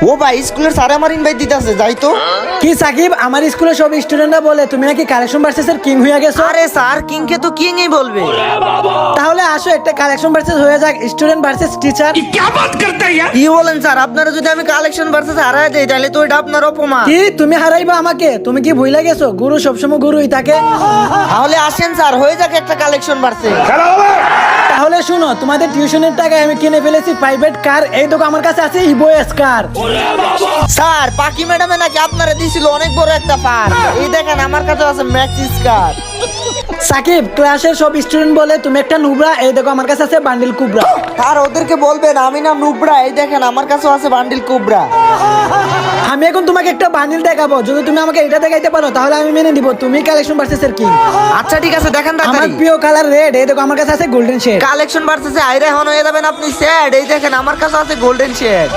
ও ভাই স্কুলের স্যার আমার ইনভাইট দিতেছে, যাই তো। কি সাকিব, আমার স্কুলে সব স্টুডেন্টরা বলে তুমি নাকি কালেকশন ভার্সেস এর কিং হয়ে গেছো। আরে স্যার কিংকে তো কিংই বলবে। তাহলে আসো একটা কালেকশন ভার্সেস হয়ে যাক, স্টুডেন্ট ভার্সেস টিচার। কি বলেন স্যার? আপনারা যদি আমি কালেকশন ভার্সেস হারায় দেই তাহলে তো এটা আপনার অপমান। কি তুমি হারাইবা আমাকে? তুমি কি ভুলে গেছো গুরু সবসময় গুরুই থাকে? তাহলে আসেন স্যার, হয়ে যাক একটা কালেকশন ভার্সেস। তাহলে শুনো, তোমাদের টিউশনের টাকায় আমি কিনে ফেলেছি প্রাইভেট কার। এই দেখো আমার কাছে আছে ইভো এস কার। স্যার পাকি ম্যাডামে নাকি আপনারা দিছিল অনেক বড় একটা পার। এই দেখেন আমার কাছে আছে ম্যাক্সিস কার। সাকিব, ক্লাসের সব স্টুডেন্ট বলে তুমি একটা নুবরা। এই দেখো আমার কাছে আছে বান্ডিল কুবরা। আর ওদেরকে বলবেন আমি না নুবরা। এই দেখেন আমার কাছেও আছে বান্ডিল কুবরা। আমি এখন তোমাকে একটা বান্ডিল দেখাবো, যদি তুমি আমাকে এটা দেখাইতে পারো তাহলে আমি মেনে নিব তুমি কালেকশন ভার্সেস এর কিং। আচ্ছা ঠিক আছে, দেখেন আমার তাড়াতাড়ি। প্রিয় কালার রেড। এই দেখো আমার কাছে আছে গোল্ডেন শেড। কালেকশন ভার্সেসে আইরা এখন হয়ে যাবেন আপনি স্যাড। এই দেখেন আমার কাছে আছে গোল্ডেন শেড।